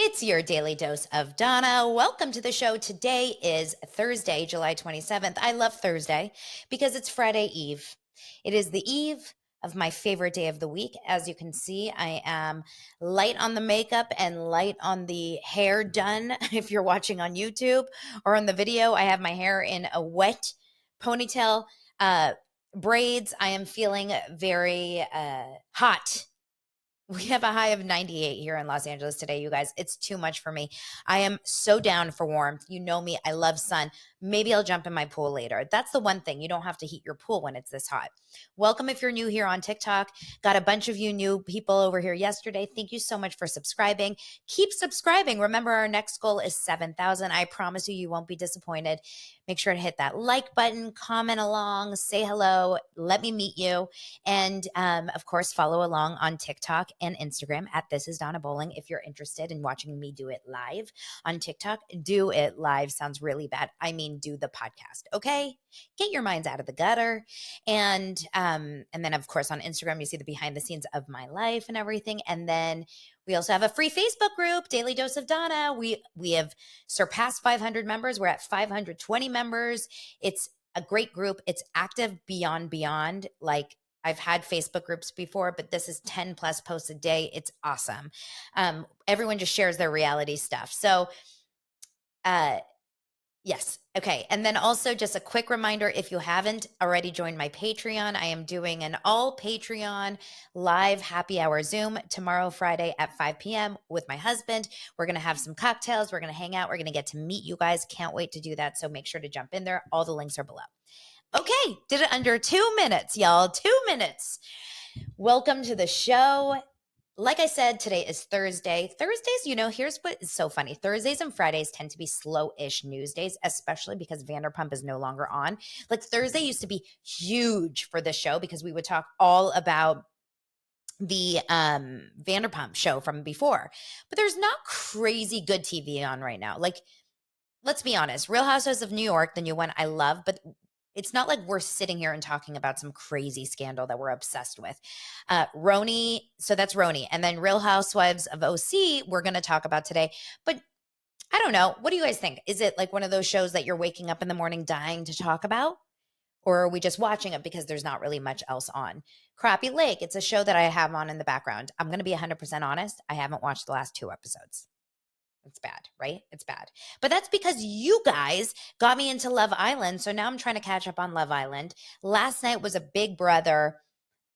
It's your daily dose of Donna. Welcome to the show. Today is Thursday, July 27th. I love Thursday because it's Friday Eve. It is the eve of my favorite day of the week. As you can see, I am light on the makeup and light on the hair done. If you're watching on YouTube or on the video, I have my hair in a wet ponytail, braids. I am feeling very hot. We have a high of 98 here in Los Angeles today, you guys. It's too much for me. I am so down for warmth. You know me. I love sun. Maybe I'll jump in my pool later. That's the one thing. You don't have to heat your pool when it's this hot. Welcome if you're new here on TikTok. Got a bunch of you new people over here yesterday. Thank you so much for subscribing. Keep subscribing. Remember, our next goal is 7,000. I promise you, you won't be disappointed. Make sure to hit that like button, comment along, say hello, let me meet you. And of course, follow along on TikTok and Instagram at This Is Donna Bowling. If you're interested in watching me do it live on TikTok, do it live sounds really bad. I mean, do the podcast, okay? Get your minds out of the gutter. And then of course on Instagram, you see the behind the scenes of my life and everything. And then we also have a free Facebook group, Daily Dose of Donna. We have surpassed 500 members. We're at 520 members. It's a great group. It's active beyond. Like, I've had Facebook groups before, but this is 10 plus posts a day. It's awesome. Everyone just shares their reality stuff. So, yes. Okay. And then also just a quick reminder, if you haven't already joined my Patreon, I am doing an all Patreon live happy hour Zoom tomorrow, Friday at 5 p.m. with my husband. We're going to have some cocktails. We're going to hang out. We're going to get to meet you guys. Can't wait to do that. So make sure to jump in there. All the links are below. Okay. Did it under 2 minutes, y'all. 2 minutes. Welcome to the show. Like I said, today is Thursday. Thursdays, here's what is so funny. Thursdays and Fridays tend to be slow-ish news days, especially because Vanderpump is no longer on. Like, Thursday used to be huge for the show because we would talk all about the Vanderpump show from before. But there's not crazy good TV on right now. Like, let's be honest. Real Housewives of New York, the new one, I love, but it's not like we're sitting here and talking about some crazy scandal that we're obsessed with. RHONY, so that's RHONY. And then Real Housewives of OC, we're going to talk about today. But I don't know. What do you guys think? Is it like one of those shows that you're waking up in the morning dying to talk about? Or are we just watching it because there's not really much else on? Crappy Lake, it's a show that I have on in the background. I'm going to be 100% honest. I haven't watched the last 2 episodes. It's bad, right? It's bad. But that's because you guys got me into Love Island. So now I'm trying to catch up on Love Island. Last night was a Big Brother,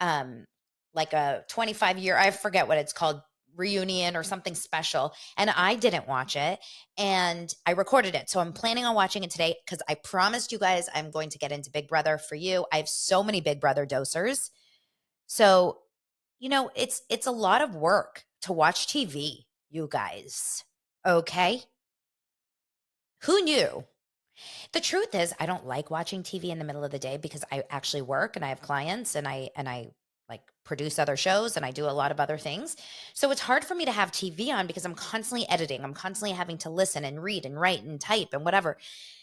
like a 25-year, I forget what it's called, reunion or something special. And I didn't watch it and I recorded it. So I'm planning on watching it today because I promised you guys I'm going to get into Big Brother for you. I have so many Big Brother dosers. So, it's a lot of work to watch TV, you guys. Okay. Who knew? The truth is, I don't like watching TV in the middle of the day because I actually work and I have clients and I like produce other shows and I do a lot of other things. So it's hard for me to have TV on because I'm constantly editing. I'm constantly having to listen and read and write and type and whatever.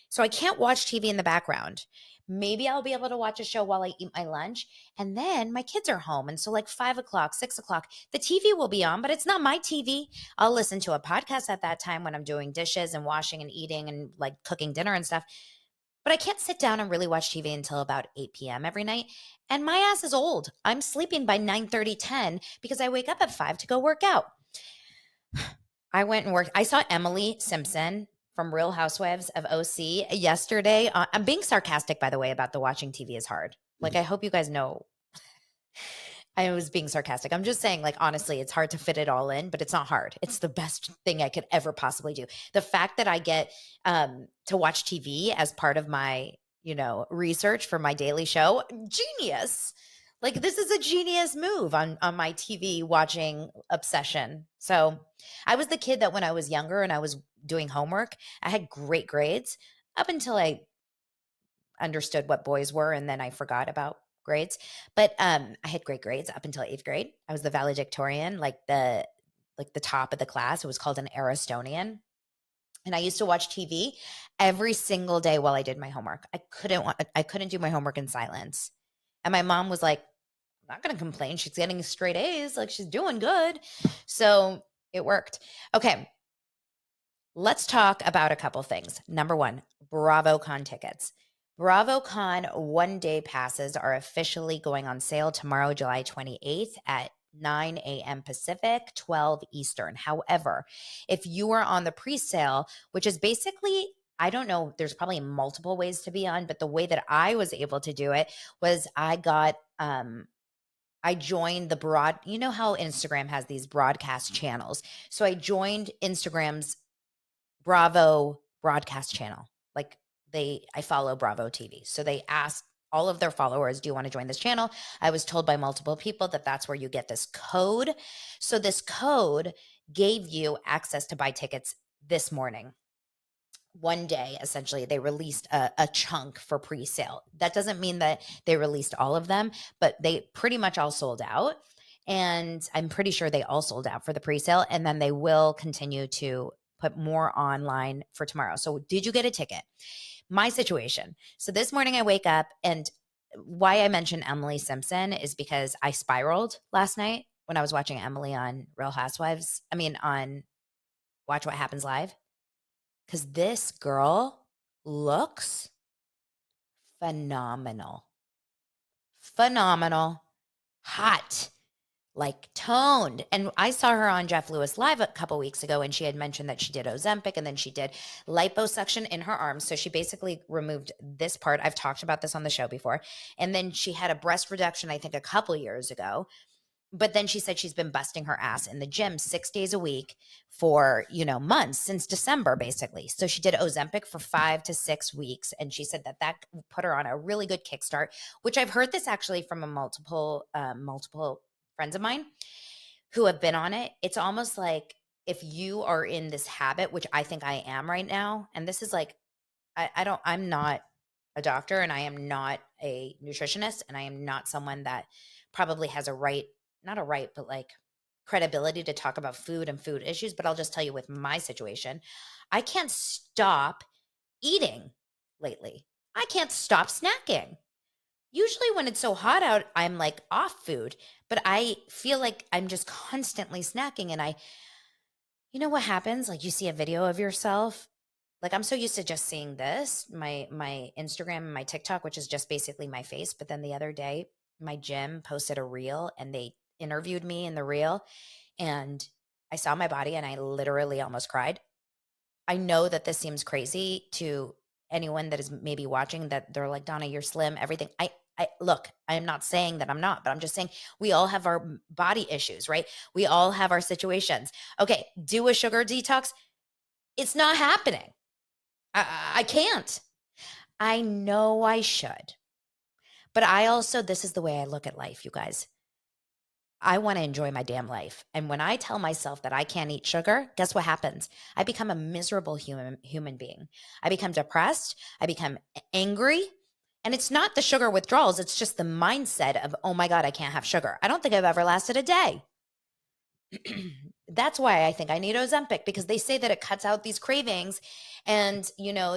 So I can't watch TV in the background. Maybe I'll be able to watch a show while I eat my lunch. And then my kids are home. And so, like 5 o'clock, 6 o'clock, the TV will be on, but it's not my TV. I'll listen to a podcast at that time when I'm doing dishes and washing and eating and like cooking dinner and stuff. But I can't sit down and really watch TV until about 8 p.m. every night. And my ass is old. I'm sleeping by 9:30, 10 because I wake up at 5 to go work out. I went and worked. I saw Emily Simpson from Real Housewives of OC yesterday. I'm being sarcastic, by the way, about the watching TV is hard. Like, I hope you guys know I was being sarcastic. I'm just saying, like, honestly, it's hard to fit it all in, but it's not hard. It's the best thing I could ever possibly do. The fact that I get to watch TV as part of my, research for my daily show, genius. Like, this is a genius move on my TV watching obsession. So I was the kid that when I was younger and I was doing homework, I had great grades up until I understood what boys were, and then I forgot about grades. But I had great grades up until 8th grade. I was the valedictorian, like the top of the class. It was called an Aristonian. And I used to watch TV every single day while I did my homework. I couldn't do my homework in silence. And my mom was like, I'm not going to complain. She's getting straight A's. Like, she's doing good. So it worked. Okay. Let's talk about a couple things. Number one, Bravocon tickets. Bravocon one-day passes are officially going on sale tomorrow, July 28th at 9 a.m. Pacific, 12 Eastern. However, if you are on the pre-sale, which is basically, I don't know, there's probably multiple ways to be on, but the way that I was able to do it was I joined you know how Instagram has these broadcast channels. So I joined Instagram's Bravo broadcast channel. Like I follow Bravo TV. So they asked all of their followers, do you want to join this channel? I was told by multiple people that that's where you get this code. So this code gave you access to buy tickets this morning. One day, essentially, they released a chunk for pre-sale. That doesn't mean that they released all of them, but they pretty much all sold out. And I'm pretty sure they all sold out for the pre-sale. And then they will continue to put more online for tomorrow. So did you get a ticket? My situation. So this morning I wake up, and why I mentioned Emily Simpson is because I spiraled last night when I was watching Emily on Real Housewives. I mean, on Watch What Happens Live. Because this girl looks phenomenal. Phenomenal. Hot. Like toned. And I saw her on Jeff Lewis Live a couple weeks ago, and she had mentioned that she did Ozempic and then she did liposuction in her arms. So she basically removed this part. I've talked about this on the show before. And then she had a breast reduction, I think, a couple years ago. But then she said she's been busting her ass in the gym 6 days a week for, months, since December, basically. So she did Ozempic for 5 to 6 weeks. And she said that put her on a really good kickstart, which I've heard this actually from multiple friends of mine who have been on it. It's almost like if you are in this habit, which I think I am right now, and this is like, I'm not a doctor, and I am not a nutritionist, and I am not someone that probably has not a right, but like credibility to talk about food and food issues. But I'll just tell you, with my situation, I can't stop eating lately. I can't stop snacking. Usually when it's so hot out, I'm like off food, but I feel like I'm just constantly snacking. And you know what happens? Like, you see a video of yourself. Like, I'm so used to just seeing this, my Instagram and my TikTok, which is just basically my face. But then the other day, my gym posted a reel and they interviewed me in the reel, and I saw my body and I literally almost cried. I know that this seems crazy to anyone that is maybe watching, that they're like, Donna, you're slim, everything. I look, I am not saying that I'm not, but I'm just saying we all have our body issues, right? We all have our situations. Okay, do a sugar detox. It's not happening. I can't. I know I should. But this is the way I look at life, you guys. I want to enjoy my damn life. And when I tell myself that I can't eat sugar, guess what happens? I become a miserable human being. I become depressed. I become angry. And it's not the sugar withdrawals. It's just the mindset of, oh my God, I can't have sugar. I don't think I've ever lasted a day. That's why I think I need Ozempic, because they say that it cuts out these cravings and,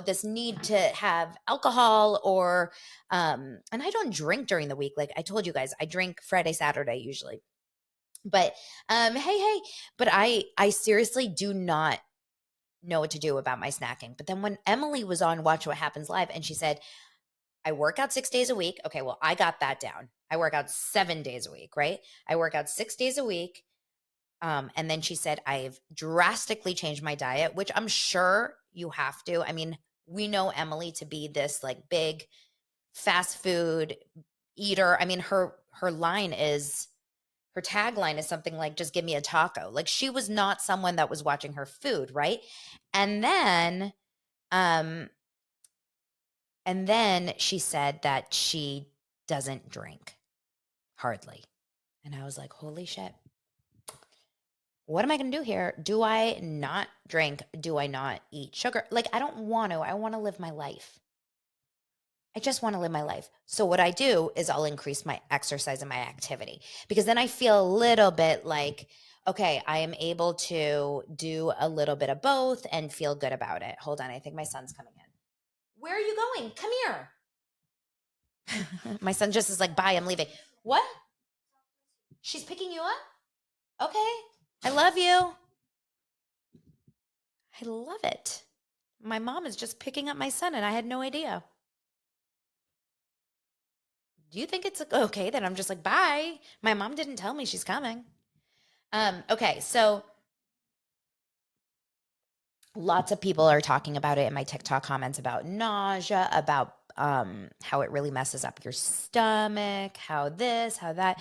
this need to have alcohol and I don't drink during the week. Like I told you guys, I drink Friday, Saturday usually. But hey, but I seriously do not know what to do about my snacking. But then when Emily was on Watch What Happens Live and she said, I work out 6 days a week. Okay, well, I got that down. I work out 7 days a week, right? I work out 6 days a week. And then she said, I've drastically changed my diet, which I'm sure you have to. I mean, we know Emily to be this like big fast food eater. I mean, her tagline is something like, just give me a taco. Like, she was not someone that was watching her food, right? And then she said that she doesn't drink hardly. And I was like, holy shit. What am I going to do here? Do I not drink? Do I not eat sugar? Like, I don't want to. I want to live my life. I just want to live my life. So what I do is I'll increase my exercise and my activity, because then I feel a little bit like, okay, I am able to do a little bit of both and feel good about it. Hold on. I think my son's coming in. Where are you going? Come here. My son just is like, bye, I'm leaving. What? She's picking you up? Okay. I love you. I love it. My mom is just picking up my son, and I had no idea. Do you think it's okay that I'm just like, bye? My mom didn't tell me she's coming. Okay, so lots of people are talking about it in my TikTok comments about nausea, about how it really messes up your stomach, how this, how that.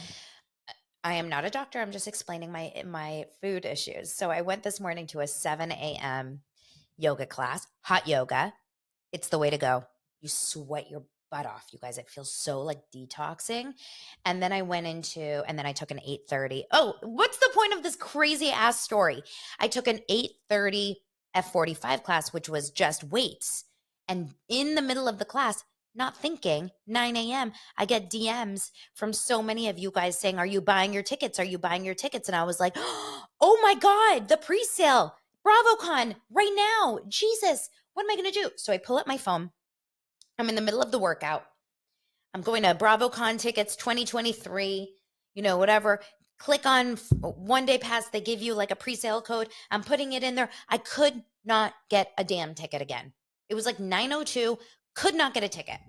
I am not a doctor. I'm just explaining my food issues. So I went this morning to a 7 a.m. yoga class, hot yoga. It's the way to go. You sweat your butt off, you guys. It feels so like detoxing. And then I took an 8:30. Oh, what's the point of this crazy ass story? I took an 8:30 F45 class, which was just weights. And in the middle of the class, not thinking, 9 a.m., I get DMs from so many of you guys saying, "Are you buying your tickets? Are you buying your tickets?" And I was like, oh my God, the pre-sale, Bravocon right now. Jesus, what am I going to do? So I pull up my phone. I'm in the middle of the workout. I'm going to Bravocon tickets 2023, whatever. Click on one day pass. They give you like a pre-sale code. I'm putting it in there. I could not get a damn ticket again. It was like 9:02, could not get a ticket.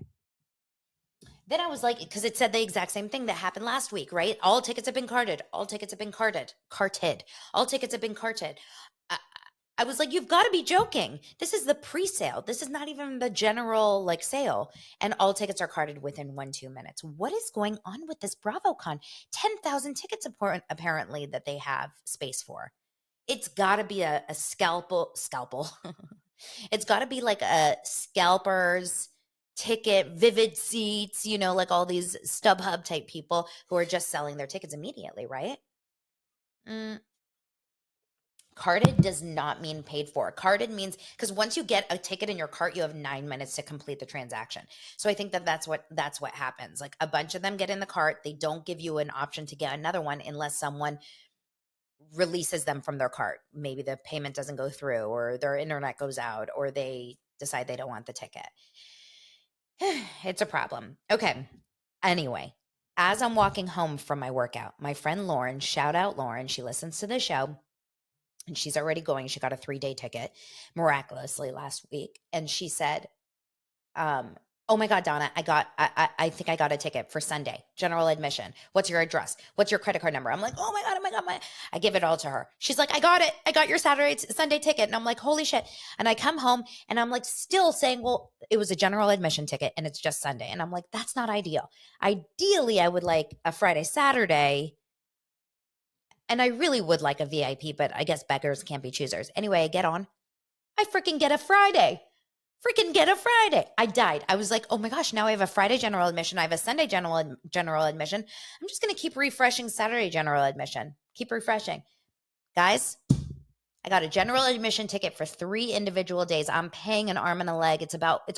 Then I was like, because it said the exact same thing that happened last week, right? All tickets have been carted. All tickets have been carted. All tickets have been carted. I, I was like, you've got to be joking. This is the pre-sale. This is not even the general like sale. And all tickets are carted within 1-2 minutes. What is going on with this BravoCon? 10,000 tickets apparently that they have space for. It's got to be a scalpel. It's got to be like a scalpers ticket, Vivid Seats, like all these StubHub type people who are just selling their tickets immediately, right? Mm, Carded does not mean paid for. Carded means because once you get a ticket in your cart, you have 9 minutes to complete the transaction. So I think that that's what happens. Like a bunch of them get in the cart, they don't give you an option to get another one unless someone releases them from their cart. Maybe the payment doesn't go through, or their internet goes out, or they decide they don't want the ticket. It's a problem. Okay. Anyway, as I'm walking home from my workout, my friend Lauren, shout out Lauren, she listens to the show and she's already going. She got a 3-day ticket miraculously last week. And she said, oh my God, Donna, I think I got a ticket for Sunday, general admission. What's your address? What's your credit card number? I'm like, oh my God. I give it all to her. She's like, I got it. I got your Sunday ticket. And I'm like, holy shit. And I come home and I'm like, still saying, well, it was a general admission ticket and it's just Sunday. And I'm like, that's not ideal. Ideally, I would like a Friday, Saturday. And I really would like a VIP, but I guess beggars can't be choosers. Anyway, I get on. I freaking get a Friday. I died. I was like, oh my gosh, now I have a Friday general admission. I have a Sunday general admission. I'm just going to keep refreshing Saturday general admission. Keep refreshing. Guys, I got a general admission ticket for 3 individual days. I'm paying an arm and a leg. It's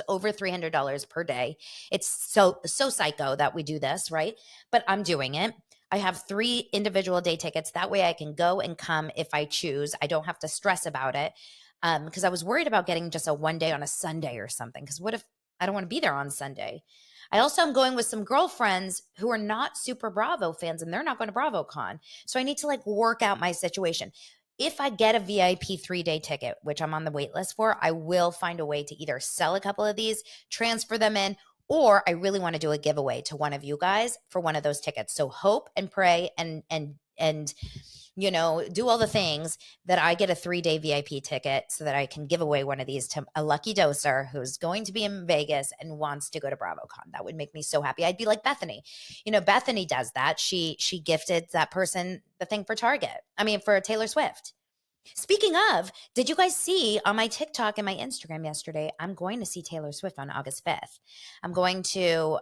over $300 per day. It's so psycho that we do this, right? But I'm doing it. I have 3 individual day tickets. That way I can go and come if I choose. I don't have to stress about it. Because I was worried about getting just a one day on a Sunday or something. Because what if I don't want to be there on Sunday? I also am going with some girlfriends who are not super Bravo fans and they're not going to BravoCon. So I need to like work out my situation. If I get a VIP 3-day ticket, which I'm on the wait list for, I will find a way to either sell a couple of these, transfer them in, or I really want to do a giveaway to one of you guys for one of those tickets. So hope and pray and do all the things that I get a 3-day VIP ticket so that I can give away one of these to a lucky doser who's going to be in Vegas and wants to go to BravoCon. That would make me so happy. I'd be like Bethany. Bethany does that. She gifted that person the thing for for Taylor Swift. Speaking of, did you guys see on my TikTok and my Instagram yesterday, I'm going to see Taylor Swift on August 5th. I'm going to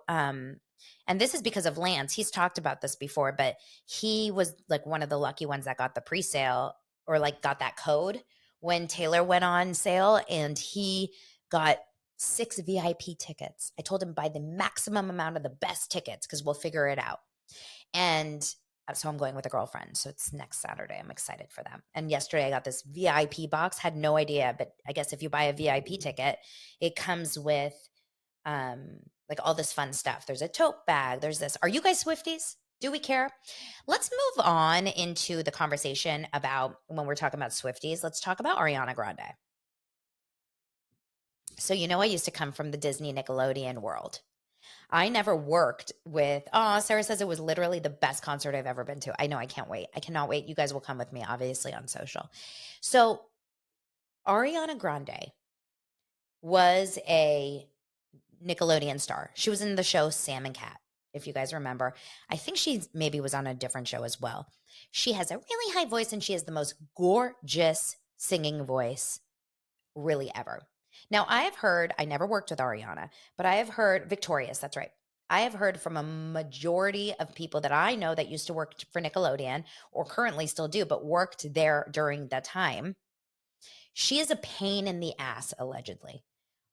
and this is because of Lance. He's talked about this before, but he was like one of the lucky ones that got the pre-sale or like got that code when Taylor went on sale, and he got 6 VIP tickets. I told him buy the maximum amount of the best tickets because we'll figure it out. And so I'm going with a girlfriend. So it's next Saturday. I'm excited for them. And yesterday I got this VIP box. Had no idea, but I guess if you buy a VIP ticket, it comes with like all this fun stuff. There's a tote bag. There's this. Are you guys Swifties? Do we care? Let's move on into the conversation about when we're talking about Swifties. Let's talk about Ariana Grande. So, I used to come from the Disney Nickelodeon world. I never worked with Sarah says it was literally the best concert I've ever been to. I know, I can't wait. I cannot wait. You guys will come with me, obviously, on social. So, Ariana Grande was a Nickelodeon star. She was in the show Sam and Cat, if you guys remember. I think she maybe was on a different show as well. She has a really high voice and she has the most gorgeous singing voice really ever. Now, I have heard, I never worked with Ariana, but I have heard, Victorious, that's right. I have heard from a majority of people that I know that used to work for Nickelodeon or currently still do, but worked there during that time. She is a pain in the ass, allegedly.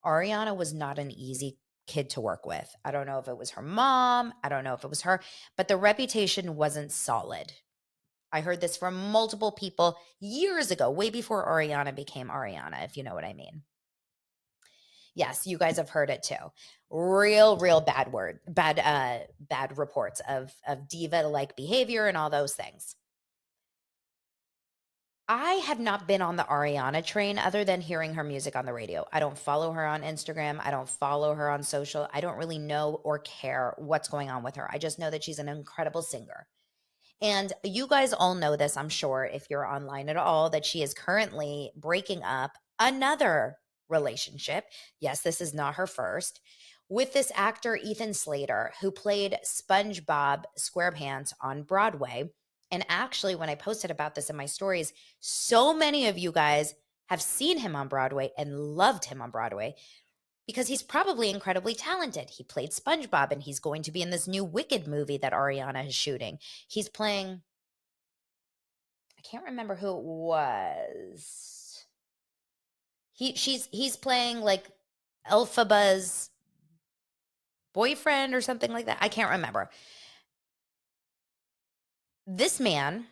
Ariana was not an easy kid to work with. I don't know if it was her mom, I don't know if it was her, but the reputation wasn't solid. I heard this from multiple people years ago, way before Ariana became Ariana, if you know what I mean. Yes, you guys have heard it too. Real bad reports of diva-like behavior and all those things. I have not been on the Ariana train other than hearing her music on the radio. I don't follow her on Instagram. I don't follow her on social. I don't really know or care what's going on with her. I just know that she's an incredible singer. And you guys all know this, I'm sure, if you're online at all, that she is currently breaking up another relationship. Yes, this is not her first, with this actor, Ethan Slater, who played SpongeBob SquarePants on Broadway. And actually, when I posted about this in my stories, so many of you guys have seen him on Broadway and loved him on Broadway because he's probably incredibly talented. He played SpongeBob and he's going to be in this new Wicked movie that Ariana is shooting. He's playing, I can't remember who it was. He's playing like Elphaba's boyfriend or something like that. I can't remember. This man,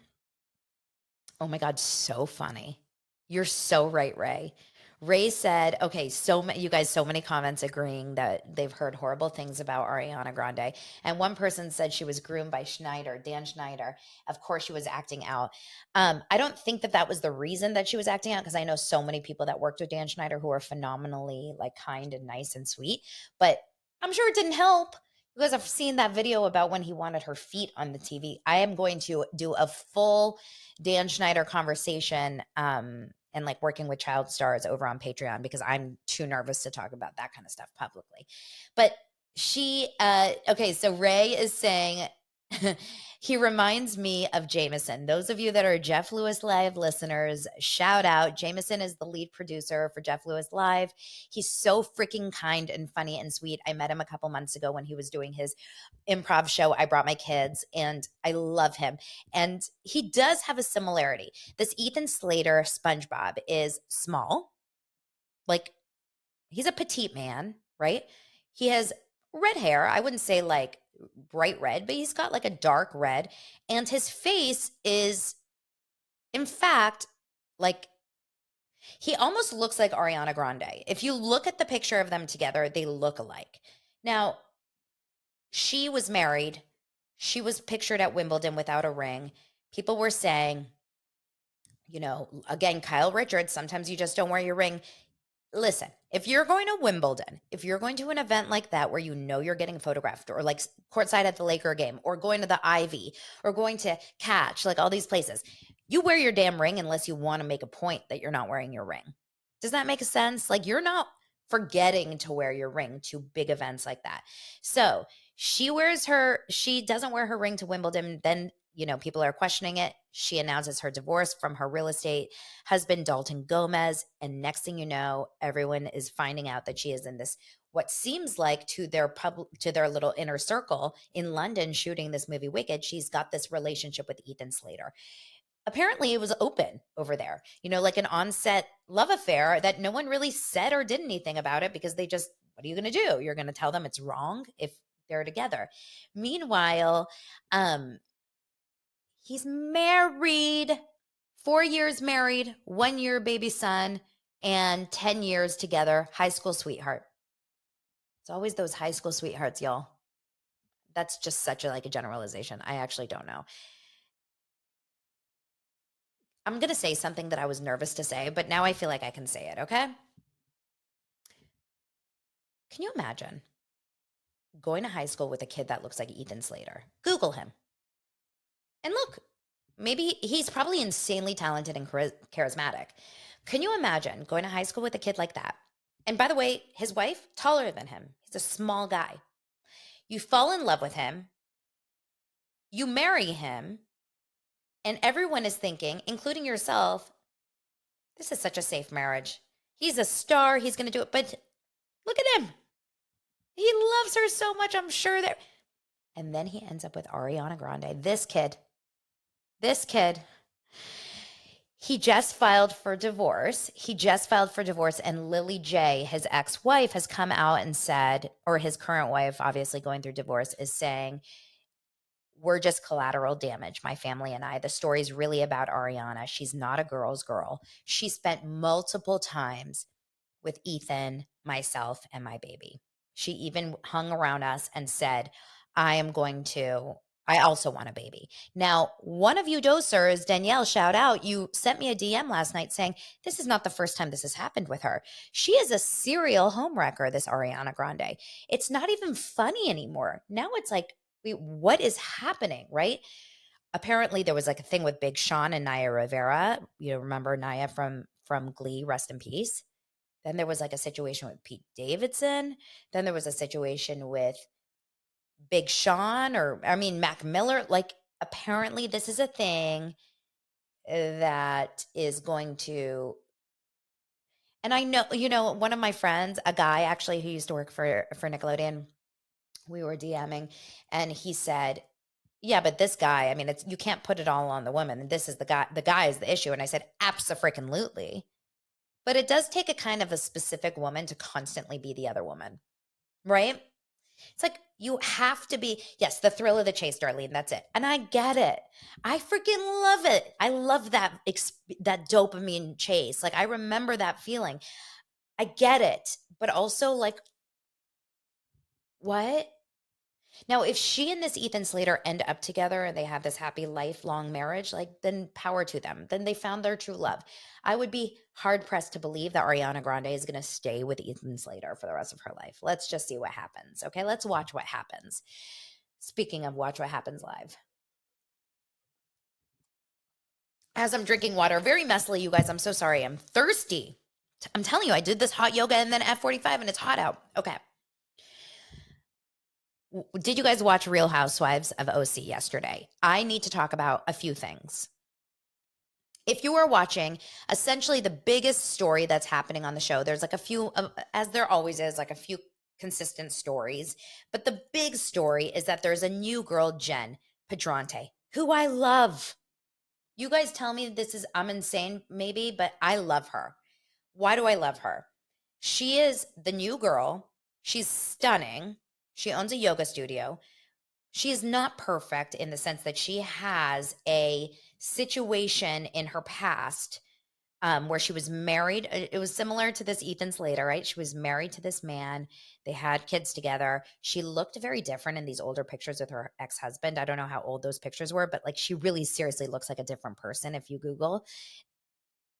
oh my God, so funny. You're so right, Ray. Ray said, okay, you guys, so many comments agreeing that they've heard horrible things about Ariana Grande. And one person said she was groomed by Dan Schneider. Of course, she was acting out. I don't think that that was the reason that she was acting out because I know so many people that worked with Dan Schneider who are phenomenally like kind and nice and sweet. But I'm sure it didn't help. You guys have seen that video about when he wanted her feet on the TV. I am going to do a full Dan Schneider conversation and like working with child stars over on Patreon because I'm too nervous to talk about that kind of stuff publicly. But okay, so Ray is saying he reminds me of Jameson. Those of you that are Jeff Lewis Live listeners, shout out. Jameson is the lead producer for Jeff Lewis Live. He's so freaking kind and funny and sweet. I met him a couple months ago when he was doing his improv show, I Brought My Kids, and I love him. And he does have a similarity. This Ethan Slater SpongeBob is small, like he's a petite man, right? He has red hair. I wouldn't say like bright red, but he's got like a dark red. And his face is, in fact, like he almost looks like Ariana Grande. If you look at the picture of them together, they look alike. Now, she was married. She was pictured at Wimbledon without a ring. People were saying, again, Kyle Richards, sometimes you just don't wear your ring. Listen, if you're going to Wimbledon, if you're going to an event like that where you know you're getting photographed or like courtside at the Laker game or going to the Ivy or going to Catch, like all these places, you wear your damn ring unless you want to make a point that you're not wearing your ring. Does that make sense? Like you're not forgetting to wear your ring to big events like that. So she doesn't wear her ring to Wimbledon. Then, people are questioning it. She announces her divorce from her real estate husband, Dalton Gomez. And next thing you know, everyone is finding out that she is in this, what seems like to their little inner circle in London shooting this movie Wicked. She's got this relationship with Ethan Slater. Apparently it was open over there, like an on-set love affair that no one really said or did anything about it because what are you going to do? You're going to tell them it's wrong if they're together. Meanwhile, he's married, 4 years married, 1 year baby son, and 10 years together, high school sweetheart. It's always those high school sweethearts, y'all. That's just such a generalization. I actually don't know. I'm going to say something that I was nervous to say, but now I feel like I can say it, okay? Can you imagine going to high school with a kid that looks like Ethan Slater? Google him. And look, maybe he's probably insanely talented and charismatic. Can you imagine going to high school with a kid like that? And by the way, his wife, taller than him. He's a small guy. You fall in love with him, you marry him, and everyone is thinking, including yourself, this is such a safe marriage. He's a star. He's going to do it. But look at him. He loves her so much. I'm sure that. And then he ends up with Ariana Grande. This kid, he just filed for divorce. And Lily J, his ex-wife, has come out and said, or his current wife, obviously going through divorce, is saying, we're just collateral damage, my family and I. The story's really about Ariana. She's not a girl's girl. She spent multiple times with Ethan, myself, and my baby. She even hung around us and said, I also want a baby. Now, one of you dosers, Danielle, shout out, you sent me a DM last night saying, this is not the first time this has happened with her. She is a serial homewrecker, this Ariana Grande. It's not even funny anymore. Now it's like, wait, what is happening, right? Apparently there was like a thing with Big Sean and Naya Rivera. You remember Naya from Glee, rest in peace. Then there was like a situation with Pete Davidson. Then there was a situation with Big Sean Mac Miller. Like, apparently this is a thing that is going to, and I know, one of my friends, a guy actually who used to work for Nickelodeon, we were DMing, and he said, yeah, but this guy, you can't put it all on the woman. This is the guy is the issue. And I said, abso-freaking-lutely. But it does take a kind of a specific woman to constantly be the other woman, right? It's like you have to be, yes, the thrill of the chase, Darlene, that's it. And I get it. I freaking love it. I love that dopamine chase. Like, I remember that feeling. I get it. But also, like, what? Now, if she and this Ethan Slater end up together and they have this happy lifelong marriage, like, then power to them. Then they found their true love. I would be hard pressed to believe that Ariana Grande is going to stay with Ethan Slater for the rest of her life. Let's just see what happens. Okay, let's watch what happens. Speaking of watch what happens live. As I'm drinking water, very messily, you guys, I'm so sorry. I'm thirsty. I'm telling you, I did this hot yoga and then F45 and it's hot out. Okay. Did you guys watch Real Housewives of OC yesterday? I need to talk about a few things. If you are watching, essentially the biggest story that's happening on the show, there's like a few, as there always is, like a few consistent stories. But the big story is that there's a new girl, Jen Padronte, who I love. You guys tell me I'm insane maybe, but I love her. Why do I love her? She is the new girl. She's stunning. She owns a yoga studio. She is not perfect in the sense that she has a situation in her past where she was married. It was similar to this Ethan Slater, right? She was married to this man. They had kids together. She looked very different in these older pictures with her ex-husband. I don't know how old those pictures were, but like she really seriously looks like a different person if you Google.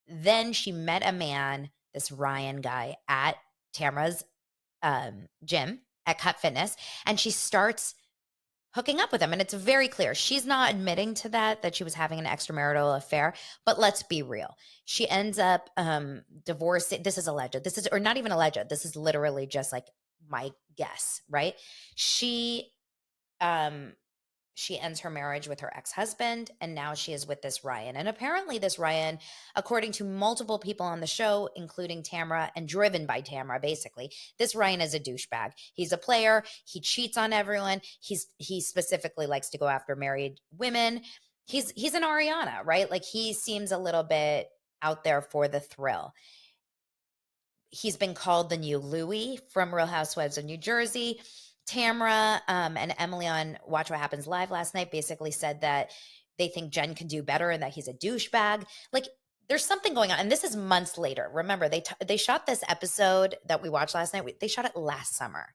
Then she met a man, this Ryan guy, at Tamra's gym at Cut Fitness, and she starts hooking up with him. And it's very clear. She's not admitting to that she was having an extramarital affair, but let's be real. She ends up divorcing. This is alleged. Or not even alleged. This is literally just like my guess, right? She ends her marriage with her ex-husband, and now she is with this Ryan. And apparently this Ryan, according to multiple people on the show, including Tamra, and driven by Tamra, basically, this Ryan is a douchebag. He's a player. He cheats on everyone. He specifically likes to go after married women. He's an Ariana, right? Like, he seems a little bit out there for the thrill. He's been called the new Louis from Real Housewives of New Jersey. Tamra and Emily on Watch What Happens Live last night basically said that they think Jen can do better and that he's a douchebag. Like, there's something going on. And this is months later. Remember, they shot this episode that we watched last night. They shot it last summer.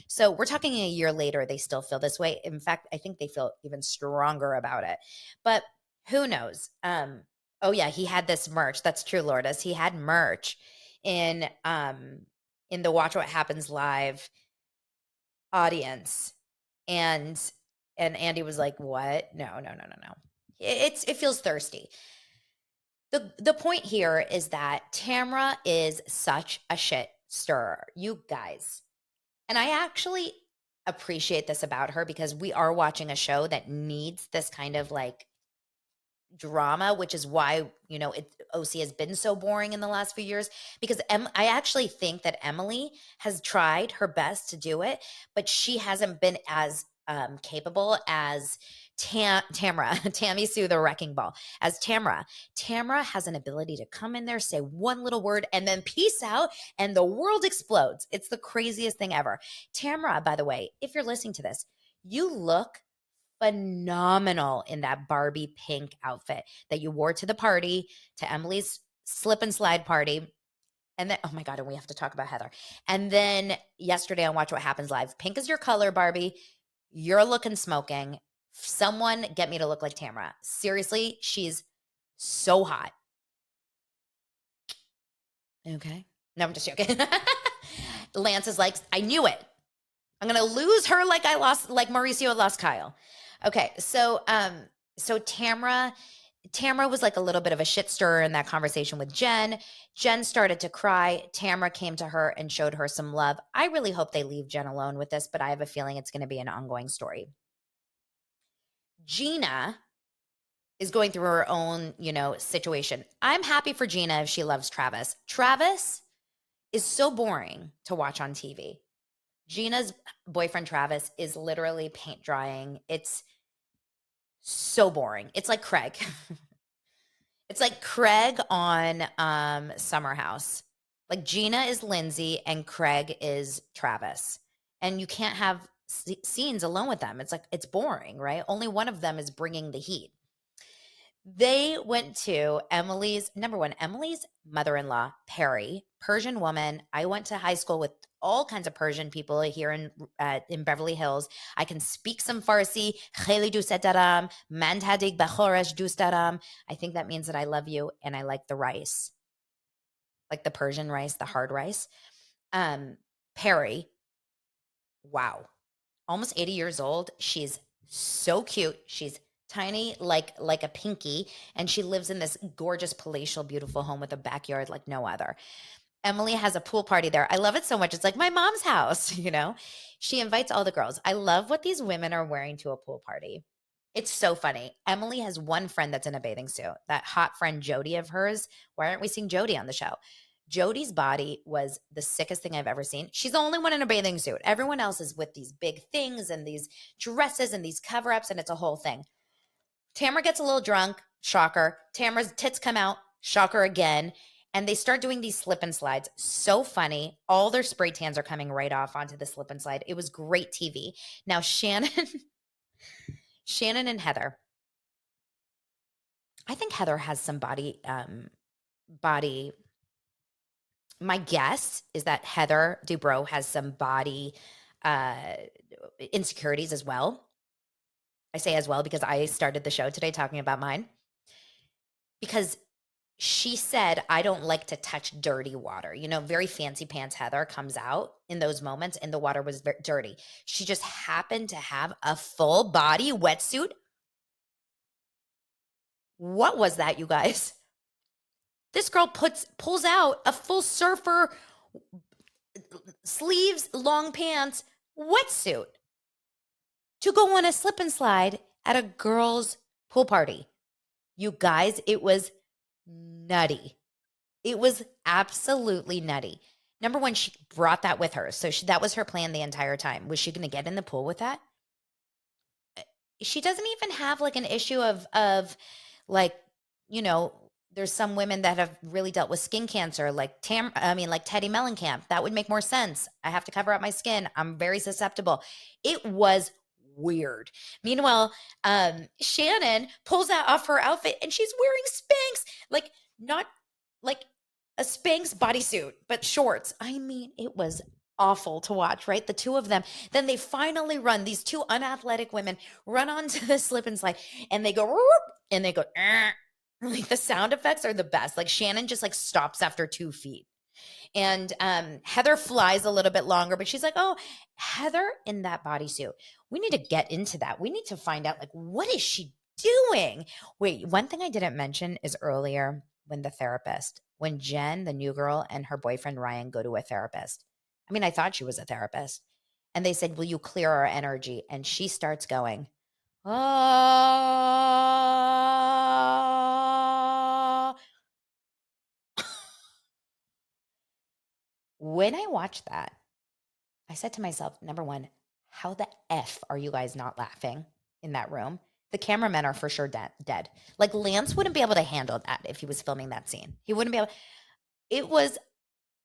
So we're talking a year later. They still feel this way. In fact, I think they feel even stronger about it. But who knows? Oh, yeah, he had this merch. That's true, Lourdes. He had merch in in the Watch What Happens Live audience. And Andy was like, "What? No, no, no, no, no." It feels thirsty. The point here is that Tamra is such a shit stirrer, you guys. And I actually appreciate this about her because we are watching a show that needs this kind of like drama, which is why, OC has been so boring in the last few years because I actually think that Emily has tried her best to do it, but she hasn't been as capable as Tamra, Tammy Sue the Wrecking Ball, as Tamra. Tamra has an ability to come in there, say one little word, and then peace out, and the world explodes. It's the craziest thing ever. Tamra, by the way, if you're listening to this, you look phenomenal in that Barbie pink outfit that you wore to the party, to Emily's slip and slide party. And then, oh my God, and we have to talk about Heather. And then yesterday on Watch What Happens Live, pink is your color, Barbie. You're looking smoking. Someone get me to look like Tamra. Seriously, she's so hot. Okay. No, I'm just joking. Lance is like, I knew it. I'm going to lose her like Mauricio lost Kyle. Okay. So Tamra was like a little bit of a shit stirrer in that conversation with Jen. Jen started to cry. Tamra came to her and showed her some love. I really hope they leave Jen alone with this, but I have a feeling it's going to be an ongoing story. Gina is going through her own, situation. I'm happy for Gina if she loves Travis. Travis is so boring to watch on TV. Gina's boyfriend, Travis, is literally paint drying. It's so boring. It's like Craig. It's like Craig on Summer House. Like Gina is Lindsay and Craig is Travis. And you can't have scenes alone with them. It's like, it's boring, right? Only one of them is bringing the heat. They went to Emily's mother-in-law, Perry, Persian woman. I went to high school with all kinds of Persian people here in Beverly Hills. I can speak some Farsi. Kheli dost daram, man tadig bachoresh dost daram. I think that means that I love you and I like the rice, like the Persian rice, the hard rice. Perry, wow, almost 80 years old. She's so cute. She's tiny, like a pinky, and she lives in this gorgeous, palatial, beautiful home with a backyard like no other. Emily has a pool party there. I love it so much. It's like my mom's house, She invites all the girls. I love what these women are wearing to a pool party. It's so funny. Emily has one friend that's in a bathing suit, that hot friend Jody of hers. Why aren't we seeing Jody on the show? Jody's body was the sickest thing I've ever seen. She's the only one in a bathing suit. Everyone else is with these big things and these dresses and these cover-ups, and it's a whole thing. Tamra gets a little drunk, shocker. Tamra's tits come out, shocker again. And they start doing these slip and slides. So funny. All their spray tans are coming right off onto the slip and slide. It was great TV. Now, Shannon and Heather. I think Heather has some body. My guess is that Heather Dubrow has some body insecurities as well. I say as well because I started the show today talking about mine. Because she said, I don't like to touch dirty water. Very fancy pants Heather comes out in those moments and the water was dirty. She just happened to have a full body wetsuit. What was that, you guys? This girl pulls out a full surfer, sleeves, long pants, wetsuit to go on a slip and slide at a girl's pool party. You guys, it was nutty. It was absolutely nutty. Number one, she brought that with her. So that was her plan the entire time. Was she going to get in the pool with that? She doesn't even have like an issue of like, there's some women that have really dealt with skin cancer, like Teddy Mellencamp. That would make more sense. I have to cover up my skin. I'm very susceptible. It was weird. Meanwhile, Shannon pulls that off her outfit and she's wearing Spanx, like not like a Spanx bodysuit, but shorts. I mean, it was awful to watch, right? The two of them. Then they finally run. These two unathletic women run onto the slip and slide, and they go, like the sound effects are the best. Like Shannon just like stops after 2 feet. And Heather flies a little bit longer, but she's like, oh, Heather in that bodysuit. We need to get into that. We need to find out, like, what is she doing? Wait, one thing I didn't mention is earlier when Jen, the new girl, and her boyfriend Ryan go to a therapist. I mean, I thought she was a therapist. And they said, will you clear our energy? And she starts going, oh. When I watched that, I said to myself, number one, how the F are you guys not laughing in that room? The cameramen are for sure dead. Like Lance wouldn't be able to handle that if he was filming that scene. He wouldn't be able. It was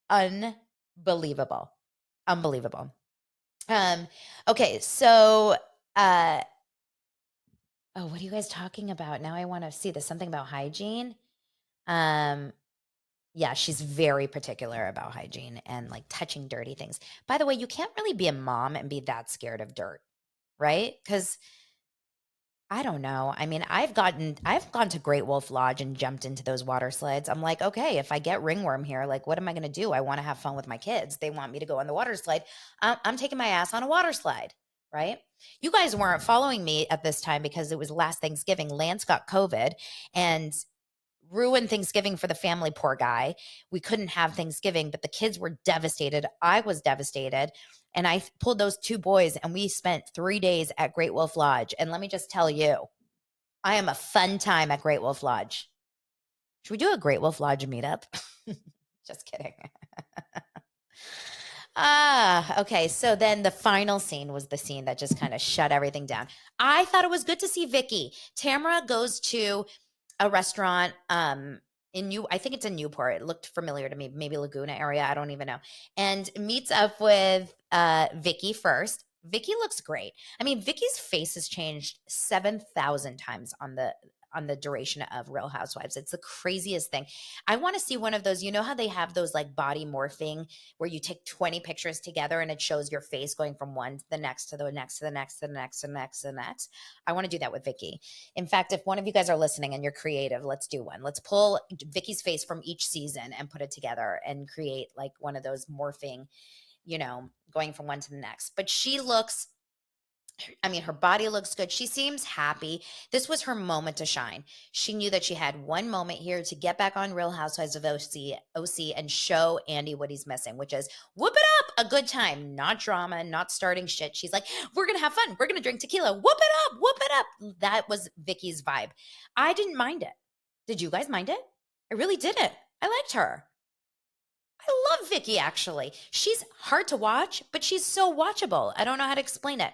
unbelievable. Unbelievable. Okay, so oh, what are you guys talking about? Now I want to see this. Something about hygiene. Yeah, she's very particular about hygiene and like touching dirty things. By the way, you can't really be a mom and be that scared of dirt, right? Because I don't know. I mean, I've gone to Great Wolf Lodge and jumped into those water slides. I'm like, okay, if I get ringworm here, like, what am I going to do? I want to have fun with my kids. They want me to go on the water slide. I'm taking my ass on a water slide, right? You guys weren't following me at this time because it was last Thanksgiving. Lance got COVID and ruined Thanksgiving for the family, poor guy. We couldn't have Thanksgiving, but the kids were devastated. I was devastated. And I pulled those two boys and we spent 3 days at Great Wolf Lodge. And let me just tell you, I am a fun time at Great Wolf Lodge. Should we do a Great Wolf Lodge meetup? Just kidding. Okay. So then the final scene was the scene that just kind of shut everything down. I thought it was good to see Vicky. Tamra goes to a restaurant I think it's in Newport. It looked familiar to me, maybe Laguna area, I don't even know. And meets up with Vicky first. Vicky looks great. I mean, Vicky's face has changed 7,000 times on the duration of Real Housewives. It's the craziest thing. I want to see one of those, you know how they have those like body morphing where you take 20 pictures together and it shows your face going from one to the next to the next to the next to the next to the next to the next. I want to do that with Vicky. In fact, if one of you guys are listening and you're creative, let's do one. Let's pull Vicky's face from each season and put it together and create like one of those morphing, going from one to the next. But her body looks good. She seems happy. This was her moment to shine. She knew that she had one moment here to get back on Real Housewives of OC and show Andy what he's missing, which is whoop it up, a good time, not drama, not starting shit. She's like, we're going to have fun. We're going to drink tequila. Whoop it up, whoop it up. That was Vicky's vibe. I didn't mind it. Did you guys mind it? I really didn't. I liked her. I love Vicky, actually. She's hard to watch, but she's so watchable. I don't know how to explain it.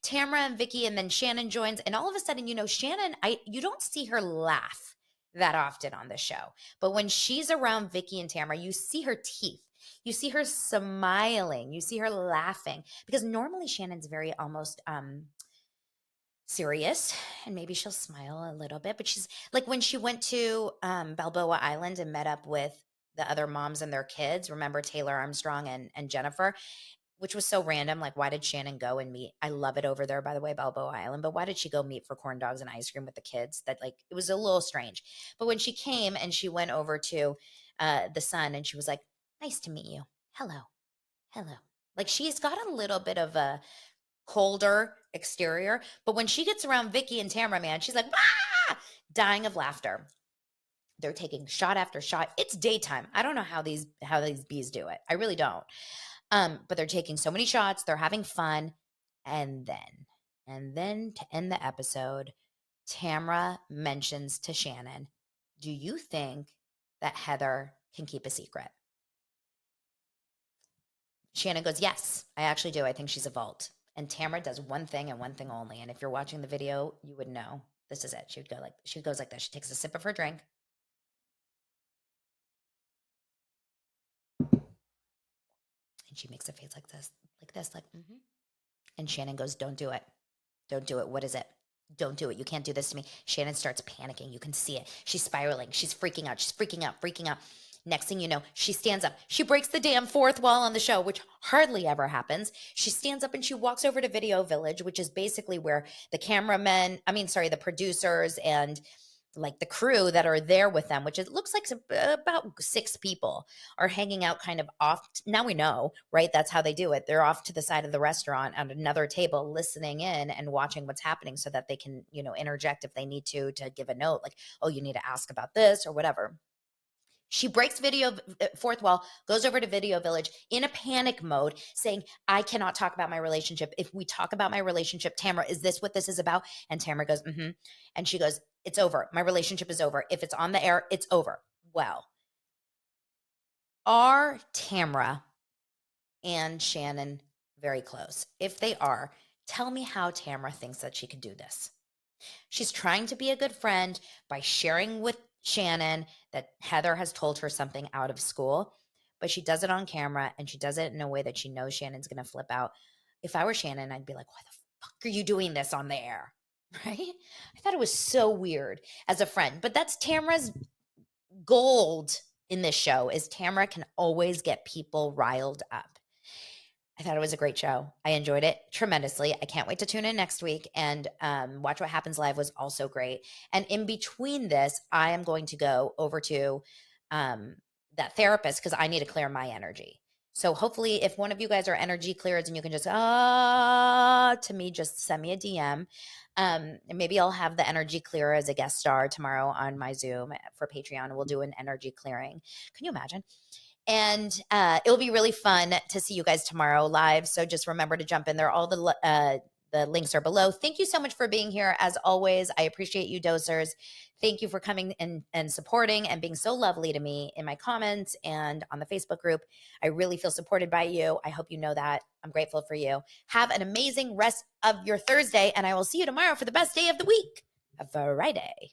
Tamra and Vicky, and then Shannon joins, and all of a sudden, Shannon, you don't see her laugh that often on the show, but when she's around Vicky and Tamra, you see her teeth, you see her smiling, you see her laughing, because normally Shannon's very almost serious, and maybe she'll smile a little bit, but she's like when she went to Balboa Island and met up with the other moms and their kids. Remember Taylor Armstrong and Jennifer? Which was so random. Like, why did Shannon go and meet? I love it over there, by the way, Balboa Island. But why did she go meet for corn dogs and ice cream with the kids? That like, it was a little strange. But when she came and she went over to the son and she was like, nice to meet you. Hello. Hello. Like, she's got a little bit of a colder exterior. But when she gets around Vicky and Tamara, man, she's like, ah! Dying of laughter. They're taking shot after shot. It's daytime. I don't know how these bees do it. I really don't. But they're taking so many shots, they're having fun. And then to end the episode, Tamra mentions to Shannon, do you think that Heather can keep a secret? Shannon goes, yes, I actually do. I think she's a vault. And Tamra does one thing and one thing only. And if you're watching the video, you would know this is it. She goes like this. She takes a sip of her drink. And she makes a face like this, mm-hmm. And Shannon goes, don't do it. Don't do it. What is it? Don't do it. You can't do this to me. Shannon starts panicking. You can see it. She's spiraling. She's freaking out. She's freaking out. Next thing you know, she stands up. She breaks the damn fourth wall on the show, which hardly ever happens. She stands up and she walks over to Video Village, which is basically where the producers and like the crew that are there with them, which it looks like about 6 people, are hanging out kind of off. Now we know, right? That's how they do it. They're off to the side of the restaurant at another table, listening in and watching what's happening so that they can, interject if they need to give a note, like, oh, you need to ask about this or whatever. She breaks video fourth wall, goes over to Video Village in a panic mode, saying, I cannot talk about my relationship. If we talk about my relationship, Tamra, is this what this is about? And Tamra goes, mm-hmm. And she goes, it's over. My relationship is over. If it's on the air, it's over. Well, are Tamra and Shannon very close? If they are, tell me how Tamra thinks that she could do this. She's trying to be a good friend by sharing with Shannon that Heather has told her something out of school, but she does it on camera and she does it in a way that she knows Shannon's going to flip out. If I were Shannon, I'd be like, why the fuck are you doing this on the air? Right? I thought it was so weird as a friend, but that's Tamra's gold in this show is Tamra can always get people riled up. I thought it was a great show. I enjoyed it tremendously. I can't wait to tune in next week, and Watch What Happens Live was also great. And in between this, I am going to go over to that therapist because I need to clear my energy. So hopefully if one of you guys are energy clearers and you can just to me, just send me a DM. And maybe I'll have the energy clearer as a guest star tomorrow on my Zoom for Patreon. We'll do an energy clearing. Can you imagine? And it'll be really fun to see you guys tomorrow live. So just remember to jump in there. All the links are below. Thank you so much for being here. As always, I appreciate you, dosers. Thank you for coming and supporting and being so lovely to me in my comments and on the Facebook group. I really feel supported by you. I hope you know that. I'm grateful for you. Have an amazing rest of your Thursday, and I will see you tomorrow for the best day of the week, Friday.